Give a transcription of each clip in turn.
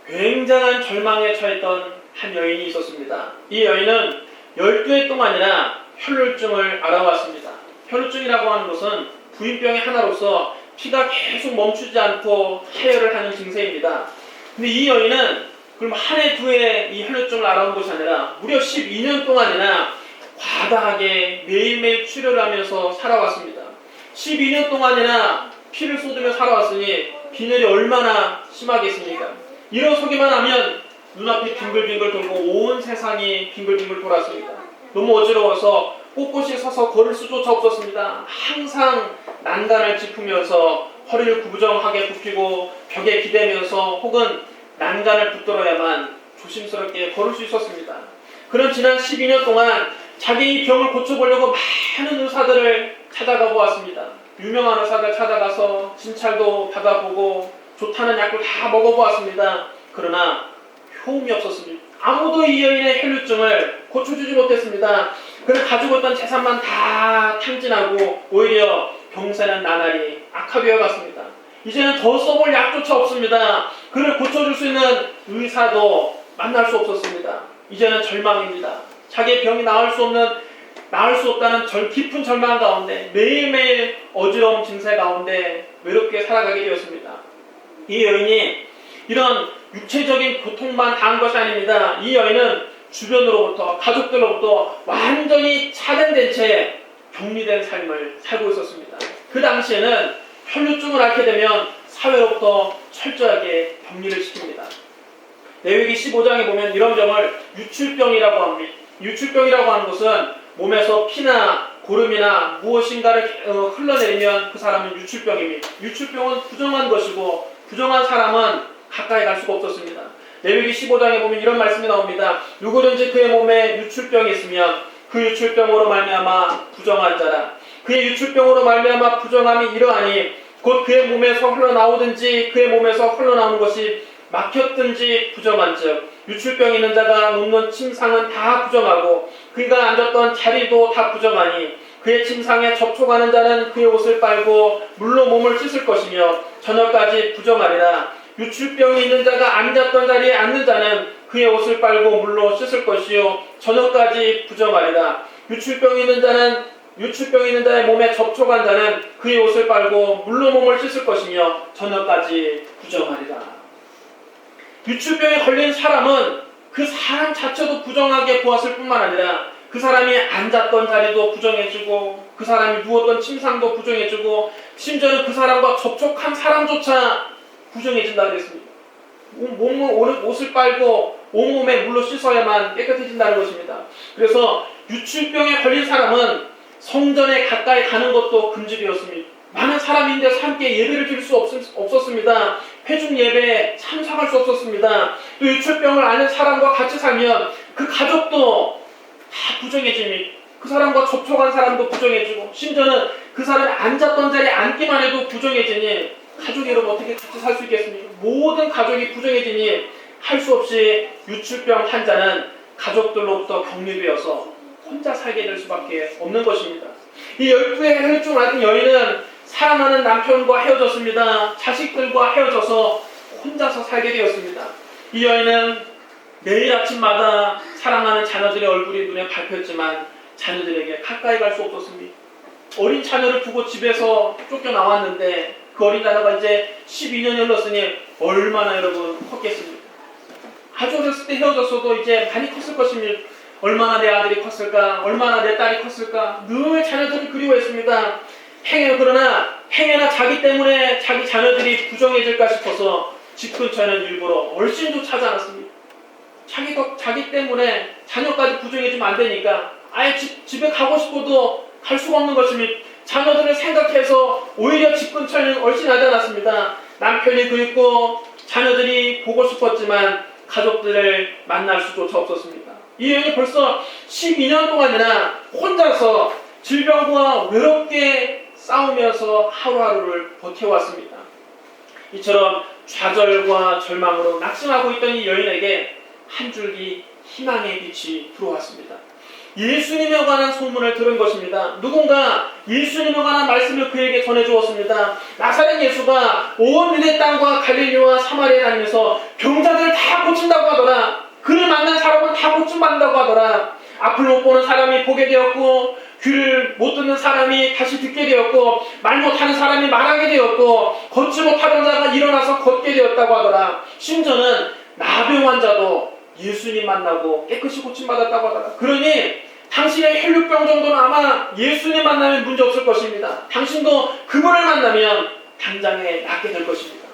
굉장한 절망에 처했던 한 여인이 있었습니다. 이 여인은 12해 동안이나 혈루증을 앓아왔습니다. 혈루증이라고 하는 것은 부인병의 하나로서 피가 계속 멈추지 않고 하혈을 하는 증세입니다. 근데 이 여인은 그럼 한 해, 두 해 이 혈루증을 앓아온 것이 아니라 무려 12년 동안이나 과다하게 매일매일 치료를 하면서 살아왔습니다. 12년 동안이나 피를 쏟으며 살아왔으니 빈혈이 얼마나 심하겠습니까? 일어서기만 하면 눈앞이 빙글빙글 돌고 온 세상이 빙글빙글 돌았습니다. 너무 어지러워서 꼿꼿이 서서 걸을 수조차 없었습니다. 항상 난간을 짚으면서 허리를 구부정하게 굽히고 벽에 기대면서 혹은 난간을 붙들어야만 조심스럽게 걸을 수 있었습니다. 그런 지난 12년 동안 자기 병을 고쳐보려고 많은 의사들을 찾아가 보았습니다. 유명한 의사들 찾아가서 진찰도 받아보고 좋다는 약을 다 먹어보았습니다. 그러나 효험이 없었습니다. 아무도 이 여인의 혈루증을 고쳐주지 못했습니다. 그를 가지고 있던 재산만 다 탕진하고 오히려 병세는 나날이 악화되어 갔습니다. 이제는 더 써볼 약조차 없습니다. 그를 고쳐줄 수 있는 의사도 만날 수 없었습니다. 이제는 절망입니다. 자기의 병이 나을 수 없다는 깊은 절망 가운데 매일매일 어지러움 증세 가운데 외롭게 살아가게 되었습니다. 이 여인이 이런 육체적인 고통만 당한 것이 아닙니다. 이 여인은 주변으로부터 가족들로부터 완전히 차단된 채 격리된 삶을 살고 있었습니다. 그 당시에는 혈루증을 앓게 되면 사회로부터 철저하게 격리를 시킵니다. 레위기 15장에 보면 이런 병을 유출병이라고 합니다. 유출병이라고 하는 것은 몸에서 피나 고름이나 무엇인가를 흘러내리면 그 사람은 유출병입니다. 유출병은 부정한 것이고 부정한 사람은 가까이 갈 수가 없었습니다. 레위기 15장에 보면 이런 말씀이 나옵니다. 누구든지 그의 몸에 유출병이 있으면 그 유출병으로 말미암아 부정한 자라. 그의 유출병으로 말미암아 부정함이 이러하니 곧 그의 몸에서 흘러나오든지 그의 몸에서 흘러나오는 것이 막혔든지 부정한즉 유출병이 있는 자가 눕는 침상은 다 부정하고 그가 앉았던 자리도 다 부정하니 그의 침상에 접촉하는 자는 그의 옷을 빨고 물로 몸을 씻을 것이며 저녁까지 부정하리라. 유출병이 있는 자가 앉았던 자리에 앉는 자는 그의 옷을 빨고 물로 씻을 것이요 저녁까지 부정하리라. 유출병이 있는 자의 몸에 접촉한 자는 그의 옷을 빨고 물로 몸을 씻을 것이며 저녁까지 부정하리라. 유출병에 걸린 사람은 그 사람 자체도 부정하게 보았을 뿐만 아니라 그 사람이 앉았던 자리도 부정해지고 그 사람이 누웠던 침상도 부정해지고 심지어는 그 사람과 접촉한 사람조차 부정해진다 그랬습니다. 옷을 빨고 온몸에 물로 씻어야만 깨끗해진다는 것입니다. 그래서 유출병에 걸린 사람은 성전에 가까이 가는 것도 금지되었습니다. 많은 사람인데 함께 예배를 드릴 수 없었습니다. 회중 예배에 참석할 수 없었습니다. 또 유출병을 앓는 사람과 같이 살면 그 가족도 다 부정해집니다. 그 사람과 접촉한 사람도 부정해지고 심지어는 그 사람이 앉았던 자리에 앉기만 해도 부정해지니 가족이 여러분 어떻게 같이 살 수 있겠습니까? 모든 가족이 부정해지니 할 수 없이 유출병 환자는 가족들로부터 격리되어서 혼자 살게 될 수밖에 없는 것입니다. 이 12의 혈루증을 앓은 여인은 사랑하는 남편과 헤어졌습니다. 자식들과 헤어져서 혼자서 살게 되었습니다. 이 여인은 매일 아침마다 사랑하는 자녀들의 얼굴이 눈에 밟혔지만 자녀들에게 가까이 갈 수 없었습니다. 어린 자녀를 두고 집에서 쫓겨나왔는데 그 어린 자녀가 이제 12년이 흘렀으니 얼마나 여러분 컸겠습니까? 아주 어렸을 때 헤어졌어도 이제 많이 컸을 것입니다. 얼마나 내 아들이 컸을까? 얼마나 내 딸이 컸을까? 늘 자녀들을 그리워했습니다. 그러나 행여나 자기 때문에 자기 자녀들이 부정해질까 싶어서 집 근처에는 일부러 얼씬도 차지 않았습니다. 자기 때문에 자녀까지 부정해지면 안 되니까 아예 집에 가고 싶어도 갈 수가 없는 것입니다. 자녀들을 생각해서 오히려 집 근처에는 얼씬하지 않았습니다. 남편이 그립고 자녀들이 보고 싶었지만 가족들을 만날 수조차 없었습니다. 이 여인이 벌써 12년 동안이나 혼자서 질병과 외롭게 싸우면서 하루하루를 버텨왔습니다. 이처럼 좌절과 절망으로 낙심하고 있던 이 여인에게 한 줄기 희망의 빛이 들어왔습니다. 예수님에 관한 소문을 들은 것입니다. 누군가 예수님에 관한 말씀을 그에게 전해주었습니다. 나사렛 예수가 온 유대 땅과 갈릴리와 사마리아에 다니면서 병자들을 다 하더라. 그를 만난 사람은 다 고침받는다고 하더라. 앞을 못 보는 사람이 보게 되었고, 귀를 못 듣는 사람이 다시 듣게 되었고, 말 못하는 사람이 말하게 되었고, 걷지 못하던 자가 일어나서 걷게 되었다고 하더라. 심지어는 나병 환자도 예수님 만나고 깨끗이 고침받았다고 하더라. 그러니 당신의 혈류병 정도는 아마 예수님 만나면 문제 없을 것입니다. 당신도 그분을 만나면 당장에 낫게 될 것입니다.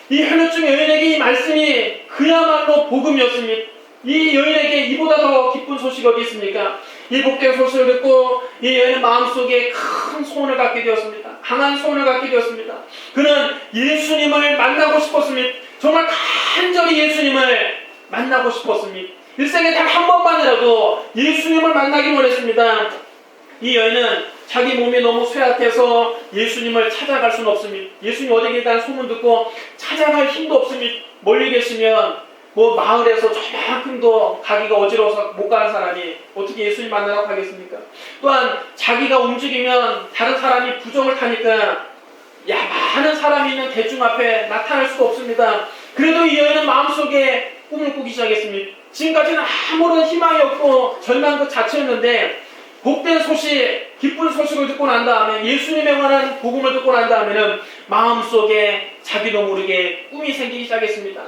이 혈류증 여인에게 이 말씀이 그야말로 복음이었습니다. 이 여인에게 이보다 더 기쁜 소식이 어디 있습니까? 이 복된 소식을 듣고 이 여인은 마음속에 큰 소원을 갖게 되었습니다. 강한 소원을 갖게 되었습니다. 그는 예수님을 만나고 싶었습니다. 정말 간절히 예수님을 만나고 싶었습니다. 일생에 단 한 번만이라도 예수님을 만나기 원했습니다. 이 여인은 자기 몸이 너무 쇠약해서 예수님을 찾아갈 수는 없습니다. 예수님 어디 계시다는 소문 듣고 찾아갈 힘도 없습니다. 멀리 계시면 마을에서 저만큼도 가기가 어지러워서 못 가는 사람이 어떻게 예수님 만나러 가겠습니까? 또한 자기가 움직이면 다른 사람이 부정을 타니까 많은 사람이 있는 대중 앞에 나타날 수가 없습니다. 그래도 이 여인은 마음속에 꿈을 꾸기 시작했습니다. 지금까지는 아무런 희망이 없고 절망 그 자체였는데 복된 소식, 기쁜 소식을 듣고 난 다음에 예수님에 관한 복음을 듣고 난 다음에는 마음속에 자기도 모르게 꿈이 생기기 시작했습니다.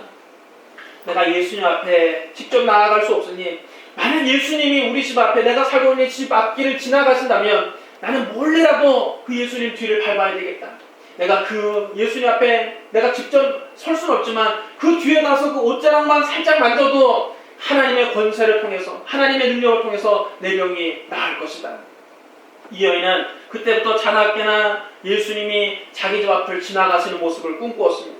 내가 예수님 앞에 직접 나아갈 수 없으니 만약 예수님이 우리 집 앞에 내가 살고 있는 집 앞길을 지나가신다면 나는 몰래라도 그 예수님 뒤를 밟아야 되겠다. 내가 그 예수님 앞에 내가 직접 설 수는 없지만 그 뒤에 가서 그 옷자락만 살짝 만져도 하나님의 권세를 통해서 하나님의 능력을 통해서 내 병이 나을 것이다. 이 여인은 그때부터 자나깨나 예수님이 자기 집 앞을 지나가시는 모습을 꿈꾸었습니다.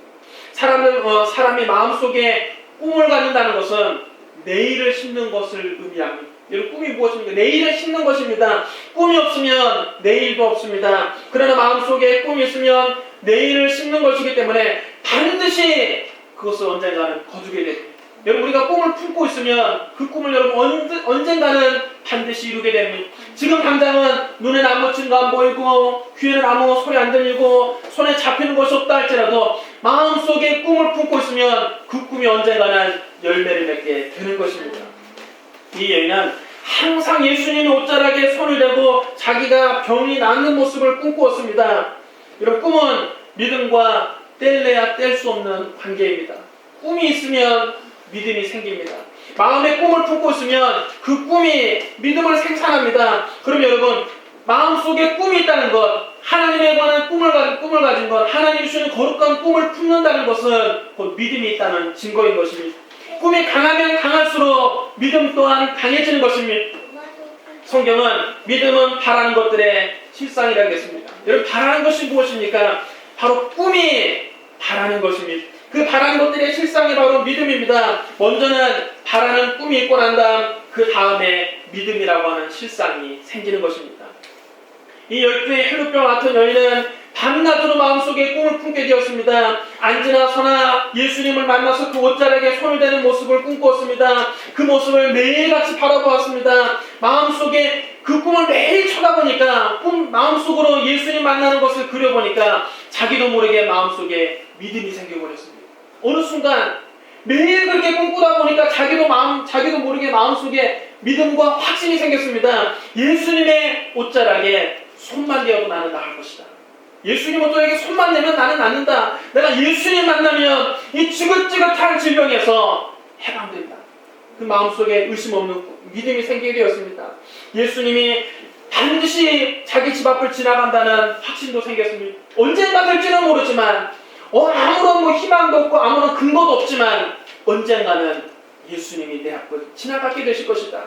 사람이 마음속에 꿈을 갖는다는 것은 내일을 심는 것을 의미합니다. 여러분 꿈이 무엇입니까? 내일을 심는 것입니다. 꿈이 없으면 내일도 없습니다. 그러나 마음속에 꿈이 있으면 내일을 심는 것이기 때문에 반드시 그것을 언젠가는 거두게 됩니다. 여러분 우리가 꿈을 품고 있으면 그 꿈을 여러분 언젠가는 반드시 이루게 됩니다. 지금 당장은 눈에 아무 증거 안 보이고 귀에는 아무 소리 안 들리고 손에 잡히는 것이 없다 할지라도 마음속에 꿈을 품고 있으면 그 꿈이 언젠가는 열매를 맺게 되는 것입니다. 이 여인은 항상 예수님이 옷자락에 손을 대고 자기가 병이 낫는 모습을 꿈꾸었습니다. 이런 꿈은 믿음과 뗄래야 뗄 수 없는 관계입니다. 꿈이 있으면 믿음이 생깁니다. 마음에 꿈을 품고 있으면 그 꿈이 믿음을 생산합니다. 그럼 여러분 마음속에 꿈이 있다는 것, 하나님에 관한 꿈을 가진 것, 하나님이 주시는 거룩한 꿈을 품는다는 것은 곧 믿음이 있다는 증거인 것입니다. 꿈이 강하면 강할수록 믿음 또한 강해지는 것입니다. 성경은 믿음은 바라는 것들의 실상이라고 했습니다. 여러분 바라는 것이 무엇입니까? 바로 꿈이 바라는 것입니다. 그 바라는 것들의 실상이 바로 믿음입니다. 먼저는 바라는 꿈이 있고 난 다음 그 다음에 믿음이라고 하는 실상이 생기는 것입니다. 이 12의 혈루병 같은 여인은 밤낮으로 마음속에 꿈을 품게 되었습니다. 앉으나 서나 예수님을 만나서 그 옷자락에 손을 대는 모습을 꿈꾸었습니다. 그 모습을 매일같이 바라보았습니다. 마음속에 그 꿈을 매일 쳐다보니까 마음속으로 예수님 만나는 것을 그려보니까 자기도 모르게 마음속에 믿음이 생겨버렸습니다. 어느 순간 매일 그렇게 꿈꾸다 보니까 자기도 모르게 마음속에 믿음과 확신이 생겼습니다. 예수님의 옷자락에 손만 대어도 나는 나을 것이다. 예수님 옷자락에 손만 대면 나는 낫는다. 내가 예수님 만나면 이 지긋지긋한 질병에서 해방된다. 그 마음속에 의심 없는 믿음이 생기게 되었습니다. 예수님이 반드시 자기 집 앞을 지나간다는 확신도 생겼습니다. 언젠가 될지는 모르지만 아무런 희망도 없고 아무런 근거도 없지만 언젠가는 예수님이 내 앞을 지나가게 되실 것이다.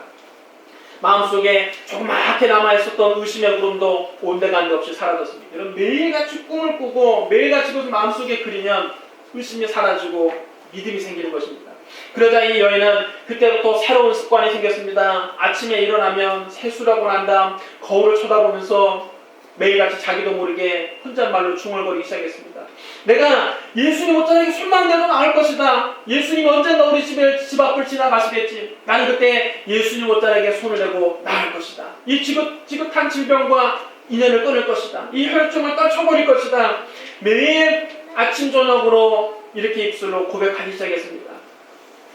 마음속에 조그맣게 남아있었던 의심의 구름도 온데간데 없이 사라졌습니다. 여러분 매일같이 꿈을 꾸고 매일같이 그것을 마음속에 그리면 의심이 사라지고 믿음이 생기는 것입니다. 그러자 이 여인은 그때부터 새로운 습관이 생겼습니다. 아침에 일어나면 세수하고 난 다음 거울을 쳐다보면서 매일같이 자기도 모르게 혼잣말로 중얼거리기 시작했습니다. 내가 예수님 옷자락에 손만 대도 나을 것이다. 예수님이 언젠가 우리 집 앞을 지나가시겠지. 나는 그때 예수님 옷자락에 손을 대고 나을 것이다. 이 지긋한 질병과 인연을 끊을 것이다. 이 혈증을 떨쳐버릴 것이다. 매일 아침 저녁으로 이렇게 입술로 고백하기 시작했습니다.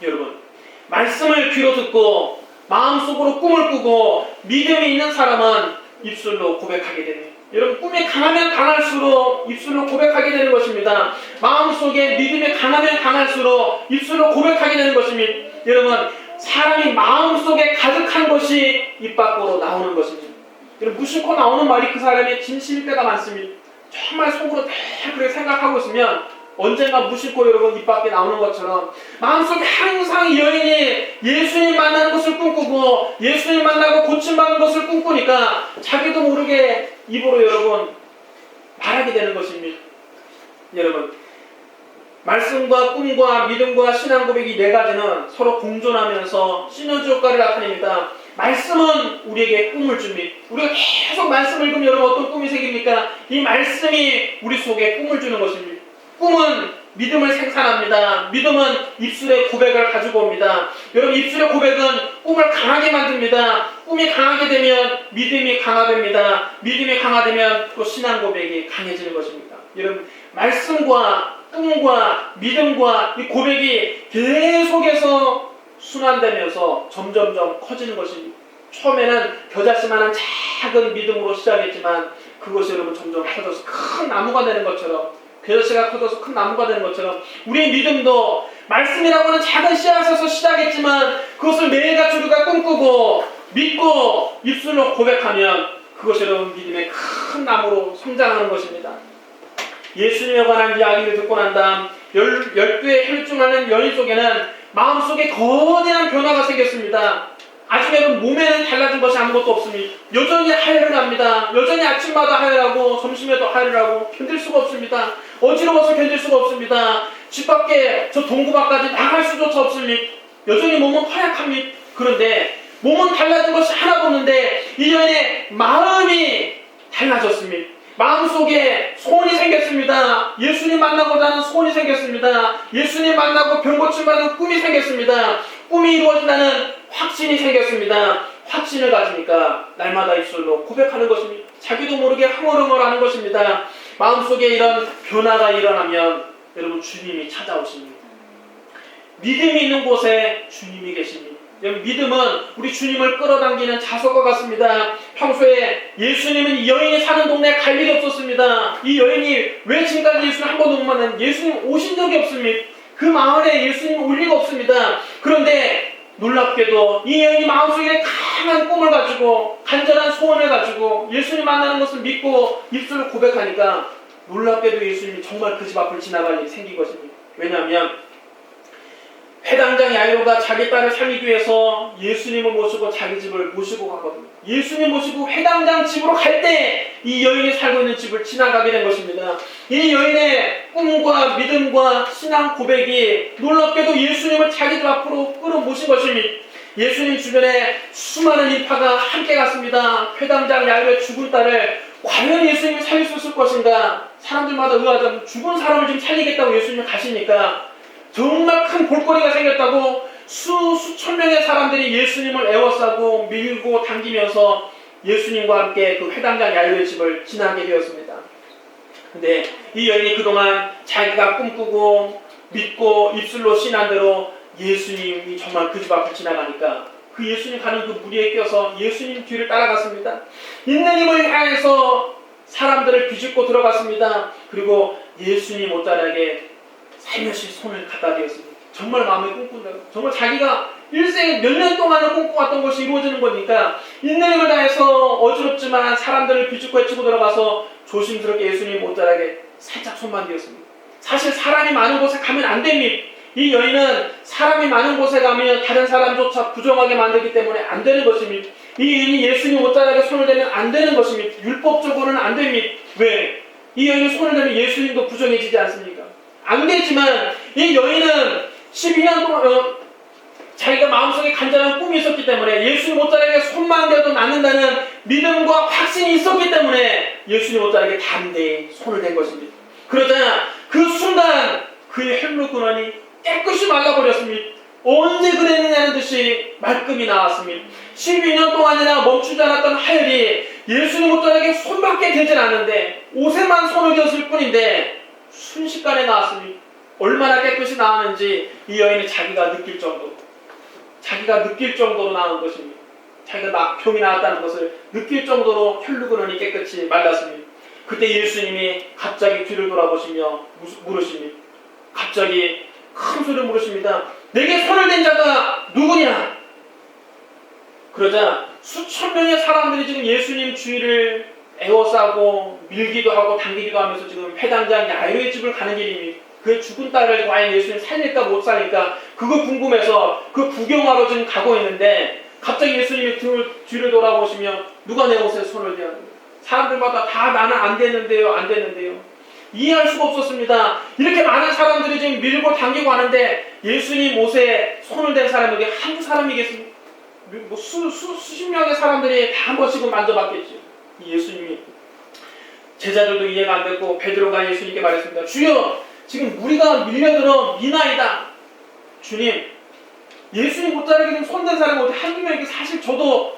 여러분 말씀을 귀로 듣고 마음속으로 꿈을 꾸고 믿음이 있는 사람은 입술로 고백하게 됩니다. 여러분, 꿈이 강하면 강할수록 입술로 고백하게 되는 것입니다. 마음속에 믿음이 강하면 강할수록 입술로 고백하게 되는 것입니다. 여러분, 사람이 마음속에 가득한 것이 입 밖으로 나오는 것입니다. 여러분, 무심코 나오는 말이 그 사람의 진실일 때가 많습니다. 정말 속으로 다 그렇게 생각하고 있으면 언젠가 무심코 여러분 입 밖에 나오는 것처럼 마음속에 항상 이 여인이 예수님 만나는 것을 꿈꾸고 예수님 만나고 고침받는 것을 꿈꾸니까 자기도 모르게 입으로 여러분 말하게 되는 것입니다. 여러분, 말씀과 꿈과 믿음과 신앙 고백이 네 가지는 서로 공존하면서 시너지 효과를 나타냅니다. 말씀은 우리에게 꿈을 줍니다. 우리가 계속 말씀을 읽으면 여러분 어떤 꿈이 생깁니까? 이 말씀이 우리 속에 꿈을 주는 것입니다. 꿈은 믿음을 생산합니다. 믿음은 입술의 고백을 가지고 옵니다. 여러분, 입술의 고백은 꿈을 강하게 만듭니다. 꿈이 강하게 되면 믿음이 강화됩니다. 믿음이 강화되면 또 신앙 고백이 강해지는 것입니다. 여러분, 말씀과 꿈과 믿음과 이 고백이 계속해서 순환되면서 점점점 커지는 것입니다. 처음에는 겨자씨만한 작은 믿음으로 시작했지만 그것이 여러분 점점 커져서 큰 나무가 되는 것처럼, 겨자씨가 커져서 큰 나무가 되는 것처럼 우리의 믿음도 말씀이라고 하는 작은 씨앗에서 시작했지만 그것을 매일같이 우리가 꿈꾸고 믿고 입술로 고백하면 그것이 여러분 믿음의 큰 나무로 성장하는 것입니다. 예수님에 관한 이야기를 듣고 난 다음 12의 혈중하는 여인 속에는 마음속에 거대한 변화가 생겼습니다. 아직 여러분 몸에는 달라진 것이 아무것도 없습니다. 여전히 하혈을 합니다. 여전히 아침마다 하혈하고 점심에도 하혈을 하고 견딜 수가 없습니다. 어지러워서 견딜 수가 없습니다. 집 밖에 저 동구 밖까지 나갈 수조차 없습니다. 여전히 몸은 허약합니다. 그런데 몸은 달라진 것이 하나도 없는데 이 여인의 마음이 달라졌습니다. 마음속에 소원이 생겼습니다. 예수님 만나고자 하는 소원이 생겼습니다. 예수님 만나고 병 고침받는 꿈이 생겼습니다. 꿈이 이루어진다는 확신이 생겼습니다. 확신을 가지니까 날마다 입술로 고백하는 것입니다. 자기도 모르게 흥얼흥얼하는 것입니다. 마음속에 이런 변화가 일어나면 여러분 주님이 찾아오십니다. 믿음이 있는 곳에 주님이 계십니다. 여러분, 믿음은 우리 주님을 끌어당기는 자석과 같습니다. 평소에 예수님은 이 여인이 사는 동네에 갈 일이 없었습니다. 이 여인이 왜 지금까지 예수님 한 번도 못 만난 예수님 오신 적이 없습니다. 그 마을에 예수님 올 리가 없습니다. 그런데 놀랍게도 이 여인이 마음속에 강한 꿈을 가지고 간절한 소원을 가지고 예수님 만나는 것을 믿고 입술로 고백하니까 놀랍게도 예수님이 정말 그 집 앞을 지나갈 일이 생긴 것입니다. 왜냐하면 회당장 야이로가 자기 딸을 살리기 위해서 예수님을 모시고 자기 집을 모시고 가거든요. 예수님 모시고 회당장 집으로 갈 때 이 여인이 살고 있는 집을 지나가게 된 것입니다. 이 여인의 꿈과 믿음과 신앙 고백이 놀랍게도 예수님을 자기 집 앞으로 끌어모신 것입니다. 예수님 주변에 수많은 인파가 함께 갔습니다. 회당장 야이로의 죽은 딸을 과연 예수님이 살릴 수 있을 것인가? 사람들마다 의아하자면 죽은 사람을 지금 살리겠다고 예수님이 가시니까 정말 큰 볼거리가 생겼다고 수천 명의 사람들이 예수님을 에워싸고 밀고 당기면서 예수님과 함께 그 회당장 야이로의 집을 지나게 되었습니다. 근데 이 여인이 그동안 자기가 꿈꾸고 믿고 입술로 신한 대로 예수님이 정말 그 집 앞을 지나가니까 그 예수님 가는 그 무리에 껴서 예수님 뒤를 따라갔습니다. 있는 힘을 향해서 사람들을 비집고 들어갔습니다. 그리고 예수님 옷자락에 살며시 손을 갖다 대었습니다. 정말 마음에 꿈꾼다. 정말 자기가 일생에 몇 년 동안을 꿈꿔왔던 것이 이루어지는 거니까 있는 힘을 다해서 어지럽지만 사람들을 비집고 헤치고 들어가서 조심스럽게 예수님 옷자락에 살짝 손만 대었습니다. 사실 사람이 많은 곳에 가면 안 됩니다. 이 여인은 사람이 많은 곳에 가면 다른 사람조차 부정하게 만들기 때문에 안 되는 것입니다. 이 여인이 예수님 옷자락에 손을 대면 안 되는 것입니다. 율법적으로는 안 됩니다. 왜? 이 여인이 손을 대면 예수님도 부정해지지 않습니까? 안 되지만 이 여인은 12년 동안 자기가 마음속에 간절한 꿈이 있었기 때문에 예수님 옷자락에 손만 대도 낫는다는 믿음과 확신이 있었기 때문에 예수님 옷자락에 담대히 손을 댄 것입니다. 그러자 그 순간 그의 혈루 근원이 깨끗이 말라버렸습니다. 언제 그랬느냐는 듯이 말끔히 나왔습니다. 12년 동안이나 멈추지 않았던 하혈이 예수님 옷자락에 손밖에 되질 않는데 옷에만 손을 댔을 뿐인데 순식간에 나왔습니다. 얼마나 깨끗이 나왔는지 이 여인이 자기가 느낄 정도. 자기가 느낄 정도로 나은 것입니다. 자기가 병이 나았다는 것을 느낄 정도로 혈루근원이 깨끗이 말랐습니다. 그때 예수님이 갑자기 뒤를 돌아보시며 물으십니다. 갑자기 큰 소리로 물으십니다. 내게 손을 댄 자가 누구냐? 그러자 수천 명의 사람들이 지금 예수님 주위를 에워싸고 밀기도 하고 당기기도 하면서 지금 회당장 야이로의 집을 가는 길입니다. 그의 죽은 딸을 과연 예수님 살릴까 못 살릴까 그거 궁금해서 그 구경하러 지금 가고 있는데 갑자기 예수님이 뒤를 돌아보시며 누가 내 옷에 손을 대었는가? 사람들마다 다 나는 안 됐는데요, 안 됐는데요. 이해할 수가 없었습니다. 이렇게 많은 사람들이 지금 밀고 당기고 하는데 예수님 옷에 손을 댄 사람에게 한두 사람이겠습니까? 수십 명의 사람들이 다 한 번씩은 만져봤겠죠. 예수님이 제자들도 이해가 안 됐고 베드로가 예수님께 말했습니다. 주여, 지금 우리가 밀려들어 미나이다. 주님, 예수님 옷자락에 좀 손댄 사람이 어떻게 한두 명이게 사실 저도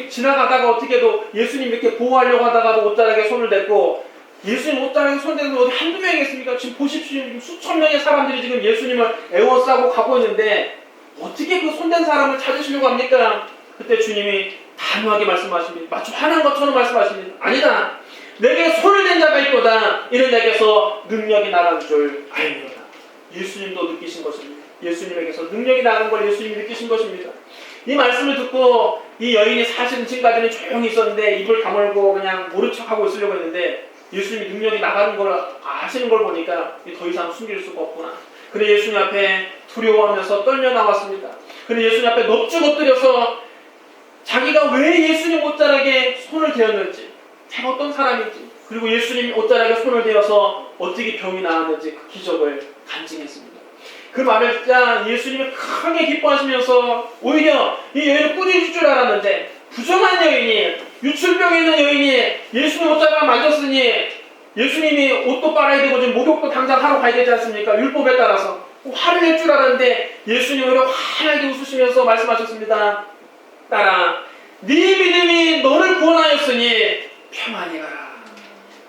지나가다가 어떻게도 예수님 이렇게 보호하려고 하다가도 옷자락에 손을 댔고 예수님 옷자락에 손댄 사람이 어디 한두 명이겠습니까? 지금 보십시오. 지금 수천 명의 사람들이 지금 예수님을 에워싸고 가고 있는데 어떻게 그 손댄 사람을 찾으시려고 합니까? 그때 주님이 단호하게 말씀하십니다. 마치 화난 것처럼 말씀하십니다. 아니다. 내게 손을 댄 자가 있도다. 이는 내게서 능력이 나간 줄 알미로다. 예수님도 느끼신 것입니다. 예수님에게서 능력이 나간 걸 예수님이 느끼신 것입니다. 이 말씀을 듣고 이 여인이 사실은 지금까지는 조용히 있었는데 입을 다물고 그냥 모른 척하고 있으려고 했는데 예수님이 능력이 나가는 걸 아시는 걸 보니까 더 이상 숨길 수가 없구나. 그래 예수님 앞에 두려워하면서 떨며 나왔습니다. 그래 예수님 앞에 넙죽 엎드려서 자기가 왜 예수님 옷자락에 손을 대었는지, 자기가 어떤 사람인지, 그리고 예수님 옷자락에 손을 대어서 어떻게 병이 나았는지 그 기적을 간증했습니다. 그 말을 듣자 예수님이 크게 기뻐하시면서 오히려 이 여인을 꾸짖을 줄 알았는데 부정한 여인이, 유출병에 있는 여인이 예수님 옷자락을 만졌으니 예수님이 옷도 빨아야 되고 지금 목욕도 당장 하러 가야 되지 않습니까? 율법에 따라서 화를 낼 줄 알았는데 예수님이 오히려 환하게 웃으시면서 말씀하셨습니다. 딸아, 네 믿음이 너를 구원하였으니 평안히 가라.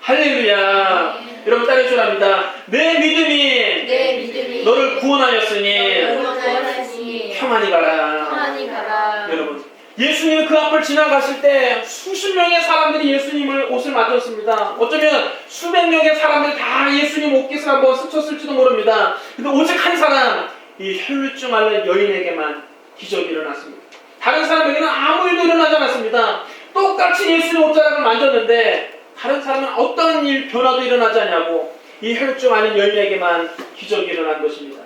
할렐루야. 여러분 따르실 줄 압니다. 내 믿음이 너를 구원하였으니 평안히 가라. 여러분, 예수님이 그 앞을 지나가실 때 수십 명의 사람들이 예수님을 옷을 만졌습니다. 어쩌면 수백 명의 사람들이 다 예수님 옷깃을 한번 스쳤을지도 모릅니다. 근데 오직 한 사람, 이 혈루증 앓는 여인에게만 기적이 일어났습니다. 다른 사람에게는 아무 일도 일어나지 않았습니다. 똑같이 예수님 옷자락을 만졌는데 다른 사람은 어떤 변화도 일어나지 않냐고 이 혈루증 앓는 여인에게만 기적이 일어난 것입니다.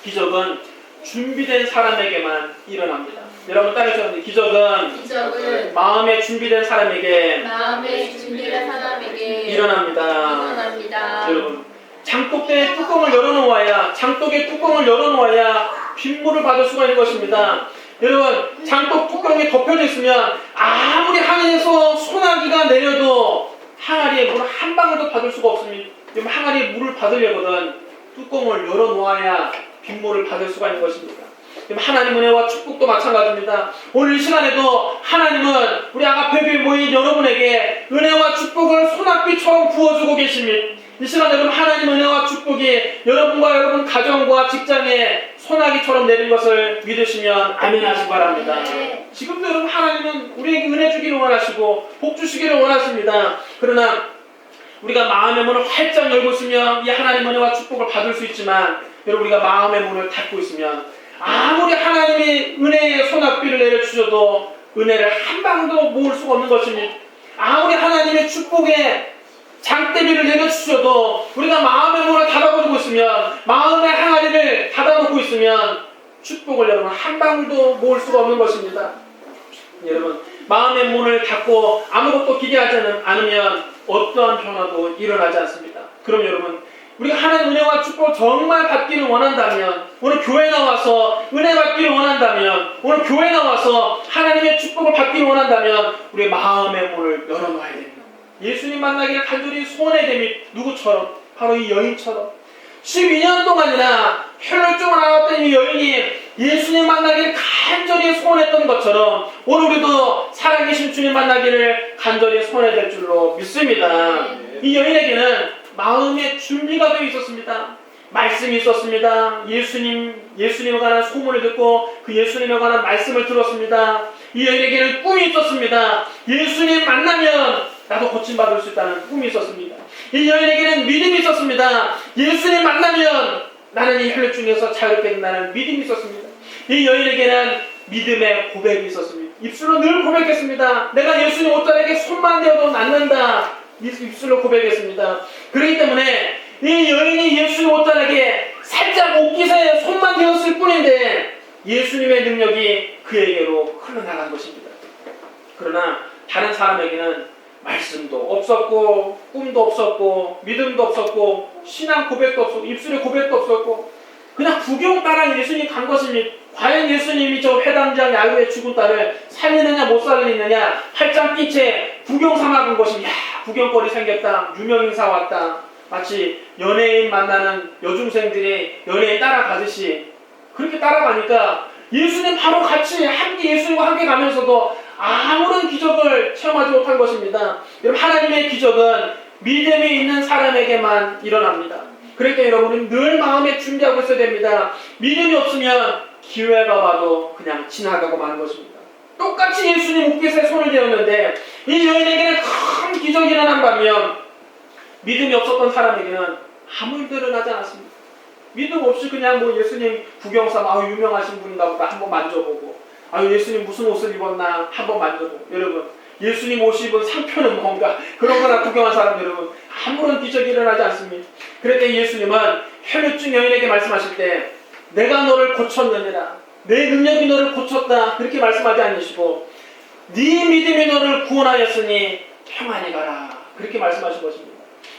기적은 준비된 사람에게만 일어납니다. 여러분 따르셨는데 기적은 마음에 준비된 사람에게 일어납니다. 여러분, 장독대의 뚜껑을 열어놓아야 빗물을 받을 수가 있는 것입니다. 여러분, 장독 뚜껑이 덮여져 있으면 아무리 하늘에서 소나기가 내려도 항아리에 물을 한 방울도 받을 수가 없습니다. 항아리에 물을 받으려거든 뚜껑을 열어놓아야 빗물을 받을 수가 있는 것입니다. 하나님 은혜와 축복도 마찬가지입니다. 오늘 이 시간에도 하나님은 우리 아가페교회 모인 여러분에게 은혜와 축복을 소낙비처럼 부어주고 계십니다. 이 시간 여러분, 하나님 은혜와 축복이 여러분과 여러분 가정과 직장에 소나기처럼 내린 것을 믿으시면 아멘 하시기 바랍니다. 지금도 여러분, 하나님은 우리에게 은혜 주기를 원하시고 복 주시기를 원하십니다. 그러나 우리가 마음의 문을 활짝 열고 있으면 이 하나님 은혜와 축복을 받을 수 있지만, 여러분, 우리가 마음의 문을 닫고 있으면 아무리 하나님이 은혜의 소낙비를 내려주셔도 은혜를 한 방도 모을 수가 없는 것입니다. 아무리 하나님의 축복의 장대비를 내려주셔도 우리가 마음의 문을 닫아버리고 있으면, 마음의 항아리를 닫아놓고 있으면 축복을 여러분 한 방울도 모을 수가 없는 것입니다. 여러분, 마음의 문을 닫고 아무것도 기대하지 않으면 어떠한 변화도 일어나지 않습니다. 그럼 여러분, 우리가 하나님 은혜와 축복을 정말 받기를 원한다면, 오늘 교회 나와서 은혜 받기를 원한다면, 오늘 교회 나와서 하나님의 축복을 받기를 원한다면 우리의 마음의 문을 열어놔야 됩니다. 예수님 만나기를 간절히 소원해야 됩니다. 누구처럼? 바로 이 여인처럼 12년 동안이나 혈루증을 앓았던 이 여인이 예수님 만나기를 간절히 소원했던 것처럼 오늘 우리도 살아계신 주님 만나기를 간절히 소원해야 될 줄로 믿습니다. 이 여인에게는 마음의 준비가 되어 있었습니다. 말씀이 있었습니다. 예수님에 관한 소문을 듣고 그 예수님에 관한 말씀을 들었습니다. 이 여인에게는 꿈이 있었습니다. 예수님 만나면 나도 고침받을 수 있다는 꿈이 있었습니다. 이 여인에게는 믿음이 있었습니다. 예수님 만나면 나는 이 혈류증에서 자유롭게 된다는 믿음이 있었습니다. 이 여인에게는 믿음의 고백이 있었습니다. 입술로 늘 고백했습니다. 내가 예수님 옷자락에 손만 대어도 낫는다. 입술로 고백했습니다. 그렇기 때문에 이 여인이 예수님 옷자락에 살짝 옷깃에 손만 대었을 뿐인데 예수님의 능력이 그에게로 흘러나간 것입니다. 그러나 다른 사람에게는 말씀도 없었고 꿈도 없었고 믿음도 없었고 신앙 고백도 없었고 입술의 고백도 없었고 그냥 구경 따라 예수님 간 것입니다. 과연 예수님이 저 회당장 야구의 죽은 딸을 살리느냐 못 살리느냐 팔짱 낀 채 구경 삼아 간 것입니다. 구경거리 생겼다. 유명인사 왔다. 마치 연예인 만나는 여중생들이 연예인 따라가듯이 그렇게 따라가니까 예수님 바로 같이 함께 예수님과 함께 가면서도 아무런 기적을 체험하지 못한 것입니다. 여러분 하나님의 기적은 믿음이 있는 사람에게만 일어납니다. 그러니까 여러분은 늘 마음에 준비하고 있어야 됩니다. 믿음이 없으면 기회가 와도 그냥 지나가고 마는 것입니다. 똑같이 예수님 옷깃에 손을 대었는데 이 여인에게는 큰 기적이 일어난 반면 믿음이 없었던 사람에게는 아무 일도 일어나지 않았습니다. 믿음 없이 그냥 뭐 예수님 구경 삼아 유명하신 분인가 보다 한번 만져보고 예수님 무슨 옷을 입었나 한번 만져보고 여러분 예수님 옷 입은 상표는 뭔가 그런 거나 구경한 사람 여러분 아무런 기적이 일어나지 않습니다. 그럴 때 예수님은 혈류증 여인에게 말씀하실 때 내가 너를 고쳤느니라 내 능력이 너를 고쳤다 그렇게 말씀하지 않으시고 네 믿음이 너를 구원하였으니 평안히 가라 그렇게 말씀하신 것입니다.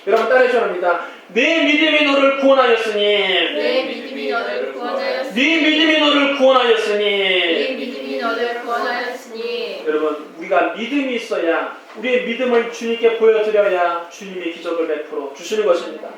여러분 따라해주셔야 합니다. 내 믿음이 너를 구원하였으니 내 믿음이 너를 구원하였으니 네 믿음이 너를 구원하였으니 네 믿음이 너를 구원하였으니 여러분 우리가 믿음이 있어야 우리의 믿음을 주님께 보여드려야 주님의 기적을 베풀어 주시는 것입니다.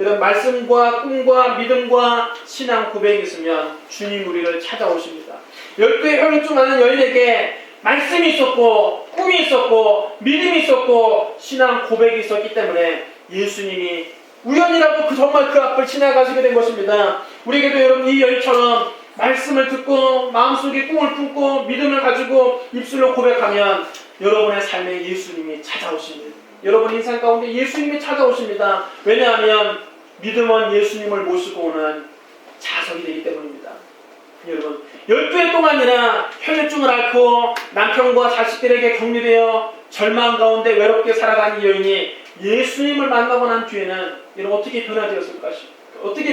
여러분 말씀과 꿈과 믿음과 신앙 고백이 있으면 주님 우리를 찾아오십니다. 12의 혈류증 많은 여인에게 말씀이 있었고 꿈이 있었고 믿음이 있었고 신앙 고백이 있었기 때문에 예수님이 우연이라도 정말 그 앞을 지나가시게 된 것입니다. 우리에게도 여러분 이 여인처럼 말씀을 듣고 마음속에 꿈을 품고 믿음을 가지고 입술로 고백하면 여러분의 삶에 예수님이 찾아오십니다. 여러분 인생 가운데 예수님이 찾아오십니다. 왜냐하면 믿음은 예수님을 모시고 오는 자석이 되기 때문입니다. 여러분 12해 동안이나 혈류증을 앓고 남편과 자식들에게 격리되어 절망 가운데 외롭게 살아가는 이 여인이 예수님을 만나고 난 뒤에는 여러분 어떻게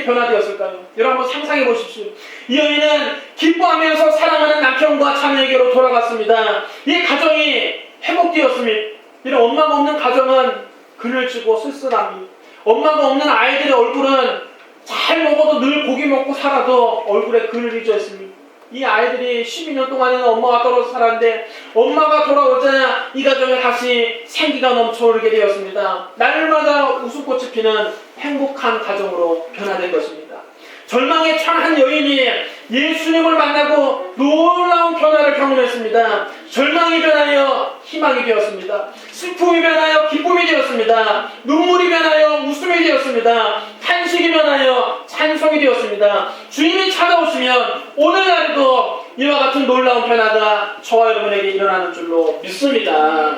변화되었을까요? 여러분 한번 상상해 보십시오. 이 여인은 기뻐하면서 사랑하는 남편과 자녀에게로 돌아갔습니다. 이 가정이 회복되었습니다. 이런 엄마가 없는 가정은 그늘지고 쓸쓸함이 엄마가 없는 아이들의 얼굴은 잘 먹어도 늘 고기 먹고 살아도 얼굴에 그늘이 져 있습니다. 이 아이들이 12년 동안에는 엄마가 떨어져 살았는데 엄마가 돌아오자 이 가정에 다시 생기가 넘쳐오르게 되었습니다. 날마다 웃음꽃이 피는 행복한 가정으로 변화된 것입니다. 절망에 처한 여인이 예수님을 만나고 놀라운 변화를 경험했습니다. 절망이 변하여 희망이 되었습니다. 슬픔이 변하여 기쁨이 되었습니다. 눈물이 변하여 웃음이 되었습니다. 탄식이 변하여 찬송이 되었습니다. 주님이 찾아오시면 오늘날에도 이와 같은 놀라운 변화가 저와 여러분에게 일어나는 줄로 믿습니다.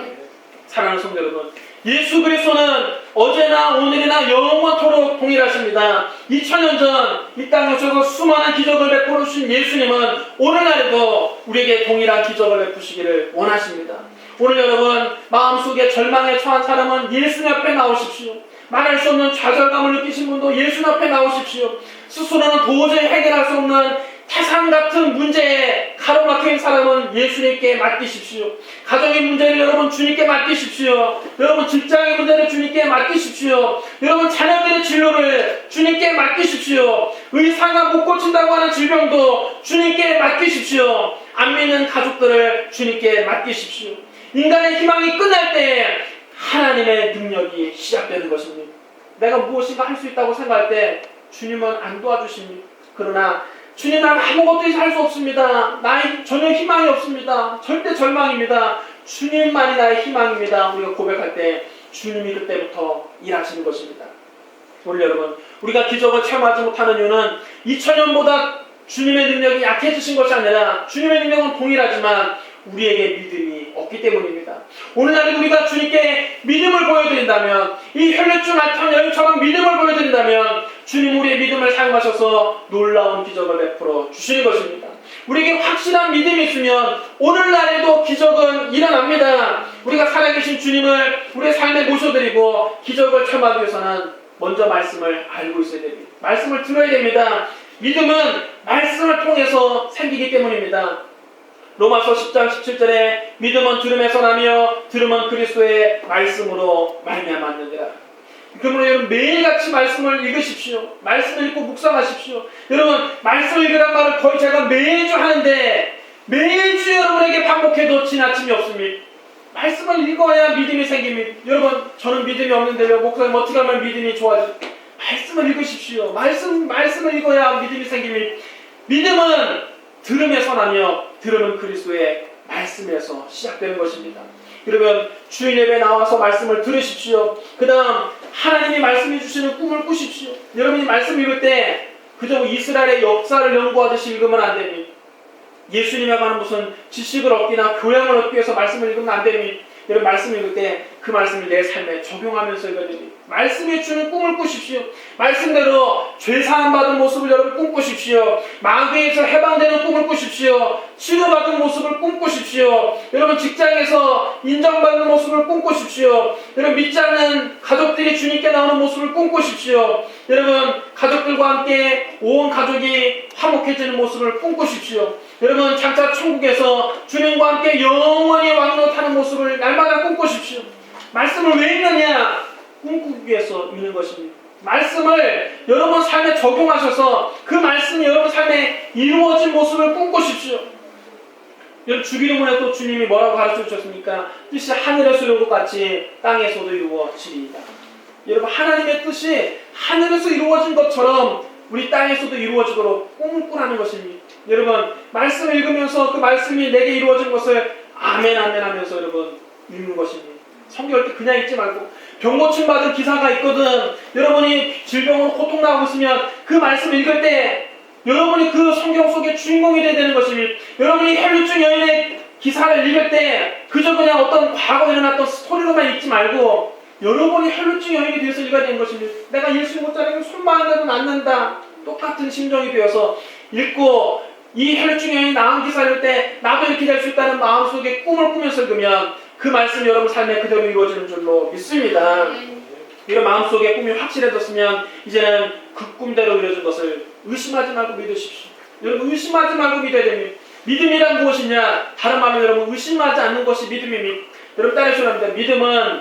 사랑하는 성도 여러분, 예수 그리스도는 어제나 오늘이나 영원토록 동일하십니다. 2000년 전 이 땅에 오셔서 수많은 기적을 베풀어 주신 예수님은 오늘날에도 우리에게 동일한 기적을 베푸시기를 원하십니다. 오늘 여러분 마음속에 절망에 처한 사람은 예수님 앞에 나오십시오. 말할 수 없는 좌절감을 느끼신 분도 예수님 앞에 나오십시오. 스스로는 도저히 해결할 수 없는 태산 같은 문제에 가로막힌 사람은 예수님께 맡기십시오. 가정의 문제를 여러분 주님께 맡기십시오. 여러분 직장의 문제를 주님께 맡기십시오. 여러분 자녀들의 진로를 주님께 맡기십시오. 의사가 못 고친다고 하는 질병도 주님께 맡기십시오. 안 믿는 가족들을 주님께 맡기십시오. 인간의 희망이 끝날 때 하나님의 능력이 시작되는 것입니다. 내가 무엇인가 할 수 있다고 생각할 때 주님은 안 도와주십니다. 그러나 주님 나는 아무것도 할 수 없습니다. 나의 전혀 희망이 없습니다. 절대 절망입니다. 주님만이 나의 희망입니다. 우리가 고백할 때 주님이 그때부터 일하시는 것입니다. 오늘 여러분 우리가 기적을 체험하지 못하는 이유는 2000년보다 주님의 능력이 약해지신 것이 아니라 주님의 능력은 동일하지만 우리에게 믿음이 없기 때문입니다. 오늘날 우리가 주님께 믿음을 보여드린다면, 이 혈류증 앓던 여인처럼 믿음을 보여드린다면 주님 우리의 믿음을 사용하셔서 놀라운 기적을 베풀어 주시는 것입니다. 우리에게 확실한 믿음이 있으면 오늘날에도 기적은 일어납니다. 우리가 살아계신 주님을 우리의 삶에 모셔드리고 기적을 체험하기 위해서는 먼저 말씀을 알고 있어야 됩니다. 말씀을 들어야 됩니다. 믿음은 말씀을 통해서 생기기 때문입니다. 로마서 10장 17절에 믿음은 들음에서 나며 들음은 그리스도의 말씀으로 말미암았느니라. 그러므로 여러분 매일같이 말씀을 읽으십시오. 말씀을 읽고 묵상하십시오. 여러분 말씀을 읽으란 말을 거의 제가 매주 하는데 매주 여러분에게 반복해도 지나침이 없습니다. 말씀을 읽어야 믿음이 생깁니다. 여러분 저는 믿음이 없는데요. 목사님 어떻게 하면 믿음이 좋아질까요? 말씀을 읽으십시오. 말씀을 읽어야 믿음이 생깁니다. 믿음은 들음에서 나며 들음은 그리스도의 말씀에서 시작되는 것입니다. 그러면 주일 예배에 나와서 말씀을 들으십시오. 그 다음 하나님이 말씀해 주시는 꿈을 꾸십시오. 여러분이 말씀 읽을 때 그저 이스라엘의 역사를 연구하듯이 읽으면 안 됩니다. 예수님에 관한 무슨 지식을 얻기나 교양을 얻기 위해서 말씀을 읽으면 안 됩니다. 여러분 말씀 읽을 때 그 말씀을 내 삶에 적용하면서 읽어야 됩니다. 말씀에 주는 꿈을 꾸십시오. 말씀대로 죄사함 받은 모습을 여러분 꿈꾸십시오. 마귀에서 해방되는 꿈을 꾸십시오. 치료받은 모습을 꿈꾸십시오. 여러분 직장에서 인정받는 모습을 꿈꾸십시오. 여러분 믿지 않는 가족들이 주님께 나오는 모습을 꿈꾸십시오. 여러분 가족들과 함께 온 가족이 화목해지는 모습을 꿈꾸십시오. 여러분 장차 천국에서 주님과 함께 영원히 왕노타는 모습을 날마다 꿈꾸십시오. 말씀을 왜 읽느냐? 꿈꾸기 위해서 읽는 것입니다. 말씀을 여러분 삶에 적용하셔서 그 말씀이 여러분 삶에 이루어진 모습을 꿈꾸십시오. 여러분 주기도문에 또 주님이 뭐라고 가르쳐 주셨습니까? 뜻이 하늘에서 이룬 것 같이 땅에서도 이루어지리이다. 여러분 하나님의 뜻이 하늘에서 이루어진 것처럼 우리 땅에서도 이루어지도록 꿈을 꾸라는 것입니다. 여러분 말씀을 읽으면서 그 말씀이 내게 이루어진 것을 아멘 아멘 하면서 여러분 읽는 것입니다. 성경을 때 그냥 읽지 말고 병 고침 받은 기사가 있거든. 여러분이 질병으로 고통나고 있으면 그 말씀을 읽을 때 여러분이 그 성경 속의 주인공이 되야 되는 것입니다. 여러분이 혈류증 여인의 기사를 읽을 때 그저 그냥 어떤 과거에 일어났던 스토리로만 읽지 말고 여러분이 혈류증 여인에 대해서 읽어야 되는 것입니다. 내가 예수 못 자르면 손만 안 대도 낫는다. 똑같은 심정이 되어서 읽고 이 혈류증 여인이 나은 기사를 읽을 때 나도 이렇게 될 수 있다는 마음속에 꿈을 꾸면서 읽으면 그 말씀이 여러분 삶에 그대로 이루어지는 줄로 믿습니다. 이런 마음속에 꿈이 확실해졌으면 이제는 그 꿈대로 이루어진 것을 의심하지 말고 믿으십시오. 여러분 의심하지 말고 믿어야 됩니다. 믿음이란 무엇이냐? 다른 말로 여러분 의심하지 않는 것이 믿음입니다. 여러분 따라해주셔야 합니다. 믿음은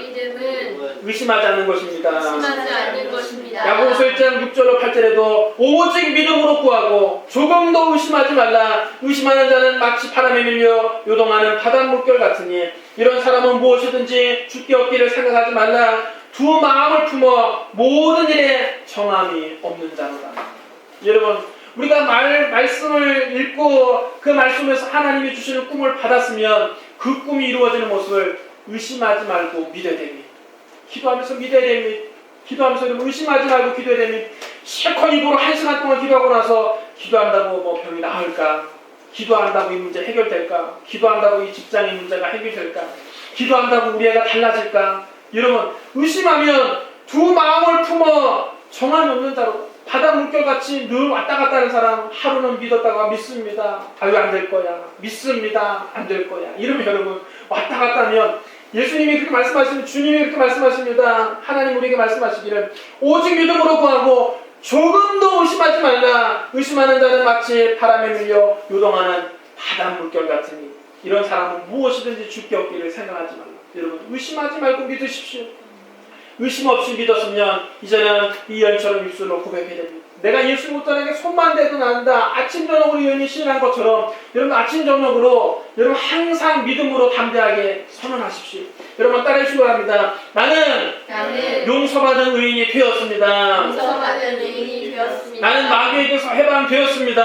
의심하지 않는 것입니다. 의심하지 않는 것입니다. 야고보서 1장 6절로 8절에도 오직 믿음으로 구하고 조금도 의심하지 말라. 의심하는 자는 마치 바람에 밀려 요동하는 바닷 물결 같으니 이런 사람은 무엇이든지 죽기 없기를 생각하지 말라. 두 마음을 품어 모든 일에 정함이 없는 자로다. 여러분 우리가 말씀을 읽고 그 말씀에서 하나님이 주시는 꿈을 받았으면 그 꿈이 이루어지는 모습을 의심하지 말고 믿어야 됩니다. 기도하면서 믿어야 됩니다. 기도하면서 여러분 의심하지 말고 기도해야 됩니다. 실컷 입으로 1시간 동안 기도하고 나서 기도한다고 뭐 병이 나을까? 기도한다고 이 문제 해결될까? 기도한다고 이 직장의 문제가 해결될까? 기도한다고 우리 애가 달라질까? 여러분 의심하면 두 마음을 품어 정함이 없는 자로 바다 물결같이 늘 왔다 갔다 하는 사람 하루는 믿었다가 믿습니다. 아유 안 될 거야. 믿습니다. 안 될 거야. 이러면 여러분 왔다 갔다 하면 예수님이 그렇게 말씀하시면 주님이 그렇게 말씀하십니다. 하나님 우리에게 말씀하시기를 오직 믿음으로 구하고 조금도 의심하지 말라. 의심하는 자는 마치 바람에 밀려 요동하는 바다 물결 같으니 이런 사람은 무엇이든지 죽기 없기를 생각하지 말라. 여러분 의심하지 말고 믿으십시오. 의심 없이 믿었으면 이제는 이 여인처럼 입술로 고백해야 됩니다. 내가 예수 못자에게 손만 대도 난다. 아침 저녁으로 이 여인이 시인한 것처럼 여러분 아침 저녁으로 여러분 항상 믿음으로 담대하게 선언하십시오. 여러분 따라해주시기 바랍니다. 나는 용서받은 의인이 되었습니다. 용서받은 의인이 되었습니다. 나는 마귀에게서 해방되었습니다.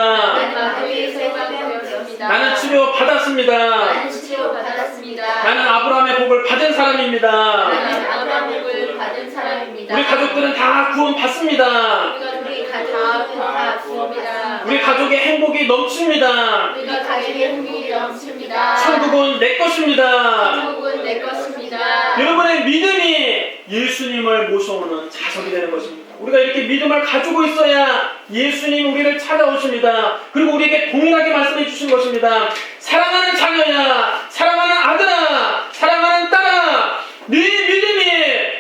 나는 치료받았습니다. 나는 치료받았습니다. 나는 아브라함의 복을 받은 사람입니다. 나는 아브라함의 복을 받은 받은 사람입니다. 우리 가족들은 다 구원 받습니다. 우리가 다 구원입니다. 우리 가족의 행복이 넘칩니다. 우리가 가족의 행복이 넘칩니다. 천국은 내 것입니다. 천국은 내 것입니다. 여러분의 믿음이 예수님을 모셔오는 자석이 되는 것입니다. 우리가 이렇게 믿음을 가지고 있어야 예수님 우리를 찾아오십니다. 그리고 우리에게 동일하게 말씀해 주신 것입니다. 사랑하는 자녀야, 사랑하는 아들아, 사랑하는 딸아, 네 믿음이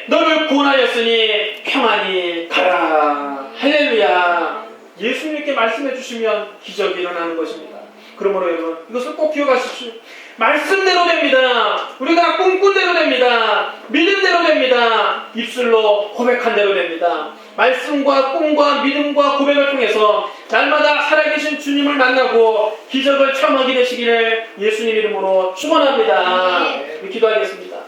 너를 구원하였으니 평안히 가라. 할렐루야. 예수님께 말씀해 주시면 기적이 일어나는 것입니다. 그러므로 여러분 이것을 꼭 기억하십시오. 말씀대로 됩니다. 우리가 꿈꾼대로 됩니다. 믿음대로 됩니다. 입술로 고백한 대로 됩니다. 말씀과 꿈과 믿음과 고백을 통해서 날마다 살아계신 주님을 만나고 기적을 체험하게 되시기를 예수님 이름으로 축원합니다. 기도하겠습니다.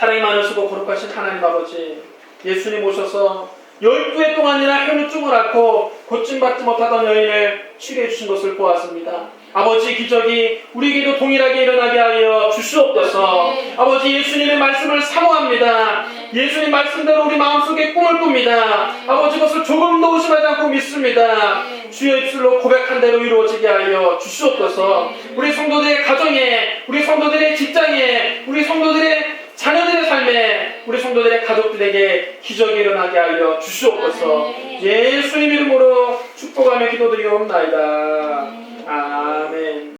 사랑이 많으시고 거룩하신 하나님 아버지, 예수님 오셔서 12해 동안이나 혈루증을 앓고 고침받지 못하던 여인을 치료해 주신 것을 보았습니다. 아버지, 기적이 우리에게도 동일하게 일어나게 하여 주시옵소서. 아버지, 예수님의 말씀을 사모합니다. 예수님 말씀대로 우리 마음속에 꿈을 꿉니다. 아버지, 그것을 조금도 의심하지 않고 믿습니다. 주의 입술로 고백한 대로 이루어지게 하여 주시옵소서. 우리 성도들의 가정에, 우리 성도들의 직장에, 우리 성도들의 자녀들의 삶에, 우리 성도들의 가족들에게 기적이 일어나게 하여 주시옵소서. 예수님 이름으로 축복하며 기도드리옵나이다. 아멘.